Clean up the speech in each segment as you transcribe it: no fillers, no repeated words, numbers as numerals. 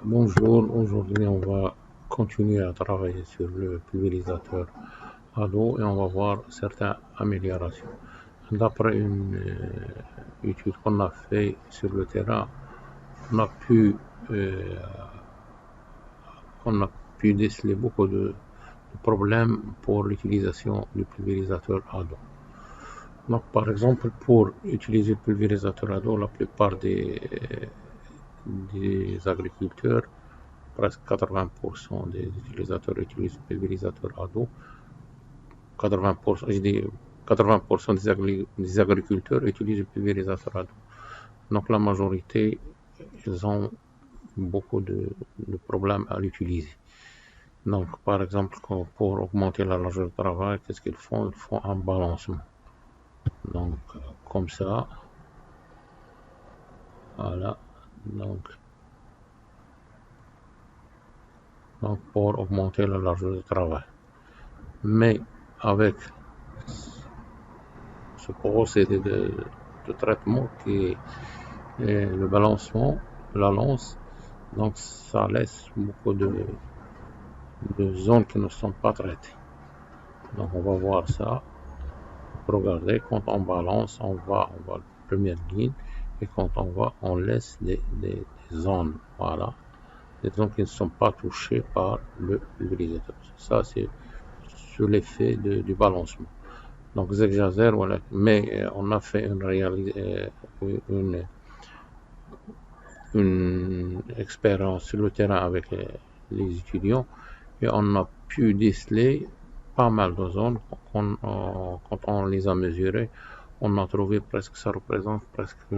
Bonjour, aujourd'hui on va continuer à travailler sur le pulvérisateur à l'eau et on va voir certaines améliorations. D'après une étude qu'on a fait sur le terrain, on a pu, euh, on a pu déceler beaucoup de problèmes pour l'utilisation du pulvérisateur à l'eau. Donc par exemple, pour utiliser le pulvérisateur à l'eau, la plupart des agriculteurs, presque 80% des utilisateurs utilisent le pulvérisateur à dos. 80%, je dis 80% des agriculteurs utilisent le pulvérisateur à dos. Donc la majorité, ils ont beaucoup de problèmes à l'utiliser. Donc par exemple, pour augmenter la largeur de travail, qu'est-ce qu'ils font? Ils font un balancement. Donc comme ça, voilà. Donc pour augmenter la largeur de travail. Mais avec ce procédé de traitement qui est le balancement, la lance, donc ça laisse beaucoup de zones qui ne sont pas traitées. Donc on va voir ça. Regardez, quand on balance, on va la première ligne, et quand on laisse des zones, voilà, des zones qui ne sont pas touchées par le pulvérisateur. Ça, c'est sur l'effet du balancement. Donc j'exagère, voilà. Mais on a fait une expérience sur le terrain avec les étudiants et on a pu déceler pas mal de zones. Quand on les a mesurées, on a trouvé presque, ça représente presque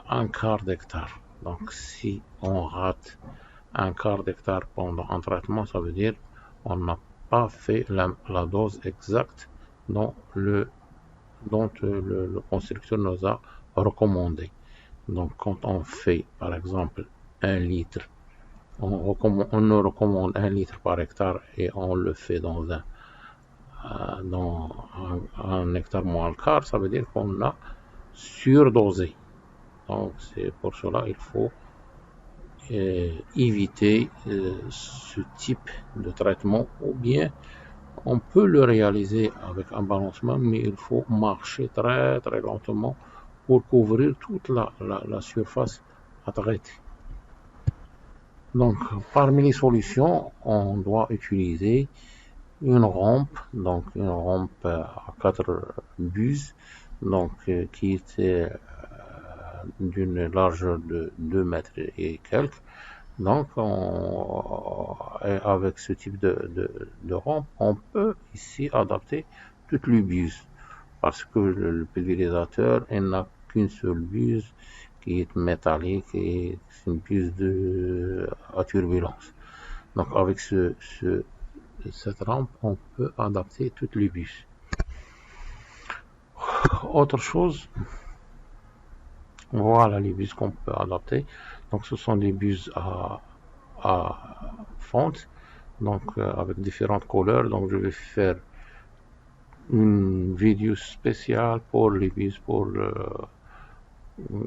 un quart d'hectare. Donc si on rate un quart d'hectare pendant un traitement, ça veut dire on n'a pas fait la dose exacte dont le constructeur nous a recommandé. Donc, quand on fait, par exemple, 1 litre, on nous recommande 1 litre par hectare et on le fait dans un hectare moins le quart, ça veut dire qu'on a surdosé. Donc, c'est pour cela qu'il faut éviter ce type de traitement, ou bien on peut le réaliser avec un balancement, mais il faut marcher très très lentement pour couvrir toute la surface à traiter. Donc, parmi les solutions, on doit utiliser une rampe, donc une rampe à 4 buses, donc qui est d'une largeur de 2 mètres et quelques. Donc, avec ce type de rampe, on peut ici adapter toutes les buses, parce que le pulvérisateur n'a qu'une seule buse qui est métallique et c'est une buse à turbulence. Donc, avec cette rampe, on peut adapter toutes les buses. Autre chose, voilà les buses qu'on peut adapter. Donc, ce sont des buses à fonte, donc avec différentes couleurs. Donc, je vais faire une vidéo spéciale pour les buses, pour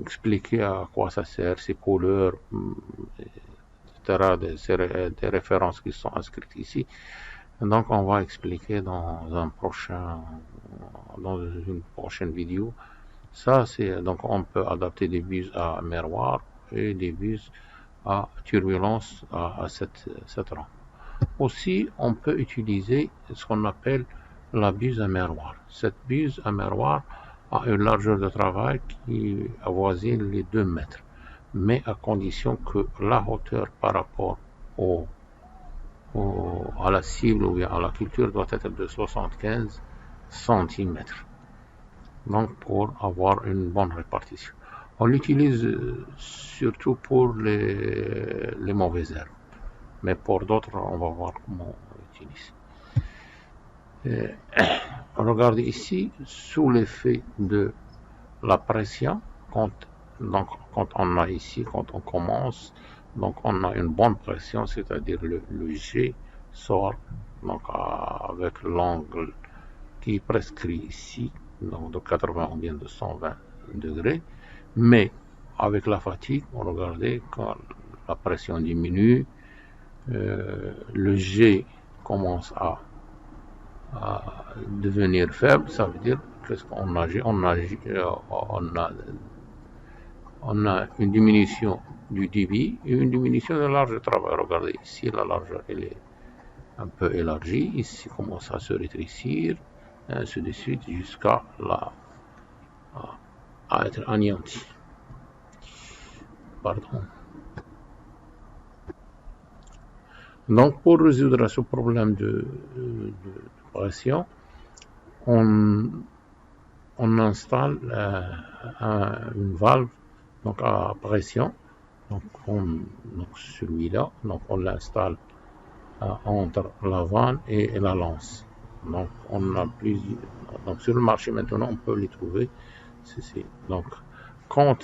expliquer à quoi ça sert, ces couleurs, etc., des références qui sont inscrites ici. Donc, on va expliquer dans une prochaine vidéo. Ça, c'est donc on peut adapter des buses à miroir et des buses à turbulence à cette rampe. Aussi, on peut utiliser ce qu'on appelle la buse à miroir. Cette buse à miroir a une largeur de travail qui avoisine les 2 mètres, mais à condition que la hauteur par rapport à la cible ou bien à la culture doit être de 75 cm. Donc, pour avoir une bonne répartition. On l'utilise surtout pour les mauvaises herbes. Mais pour d'autres, on va voir comment on l'utilise. Regardez ici, sous l'effet de la pression, quand on a ici, quand on commence, donc on a une bonne pression, c'est-à-dire le G sort donc avec l'angle qui est prescrit ici, donc de 80 ou bien de 120 degrés, mais avec la fatigue, regardez, quand la pression diminue, le jet commence à devenir faible, ça veut dire qu'est-ce qu'on agit, on a une diminution du débit et une diminution de la largeur de travail. Regardez ici, la largeur elle est un peu élargie, ici commence à se rétrécir, et ainsi de suite jusqu'à être anéanti. Pardon. Donc pour résoudre ce problème de pression, on installe une valve donc à pression, donc celui-là, donc on l'installe entre la vanne et la lance. Donc on a donc sur le marché maintenant on peut les trouver. Donc quand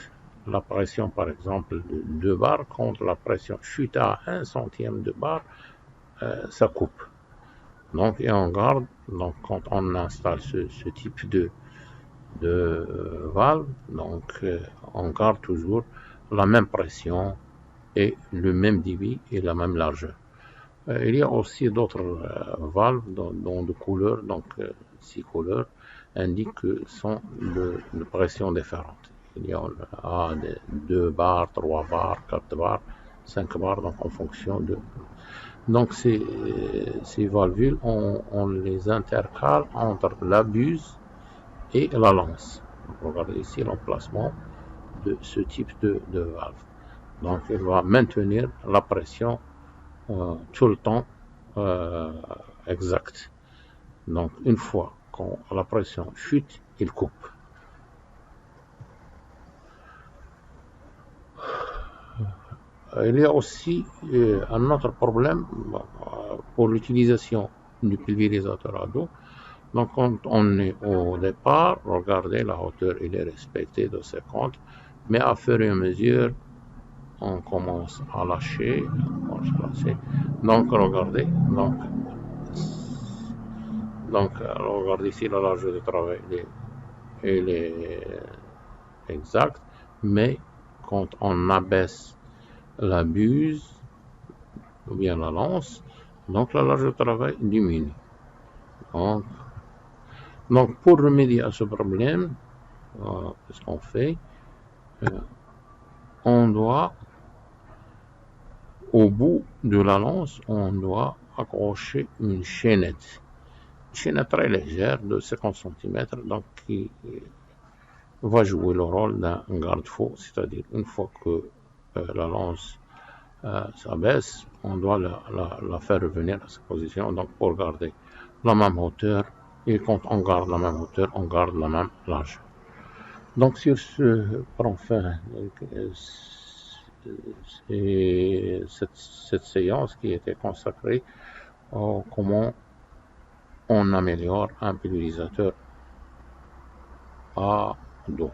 la pression par exemple de 2 bars, quand la pression chute à 1 centième de bar, ça coupe. Donc et on garde, donc quand on installe ce type de valve, donc on garde toujours la même pression et le même débit et la même largeur. Il y a aussi d'autres valves dont de couleurs, donc 6 couleurs, indiquent que sont de pression différentes. Il y a 2 bars, 3 bars, 4 bars, 5 bars, donc en fonction de... Donc ces valvules, on les intercale entre la buse et la lance. Donc, regardez ici l'emplacement de ce type de valve. Donc il va maintenir la pression tout le temps exact. Donc une fois quand la pression chute, il coupe. Il y a aussi un autre problème pour l'utilisation du pulvérisateur à dos. Donc quand on est au départ, regardez la hauteur, il est respecté de 50, mais à fur et à mesure, on commence à lâcher, donc regardez, donc regardez ici la largeur de travail, elle est exacte, mais quand on abaisse la buse ou bien la lance, donc la largeur de travail diminue. Donc pour remédier à ce problème, qu'est-ce qu'on fait? On doit, au bout de la lance, on doit accrocher une chaînette très légère de 50 cm, donc qui va jouer le rôle d'un garde-fou, c'est-à-dire une fois que la lance s'abaisse, on doit la faire revenir à sa position, donc pour garder la même hauteur, et quand on garde la même hauteur, on garde la même largeur. Donc sur ce, pour enfin cette séance qui était consacrée à comment on améliore un pulvérisateur à dos.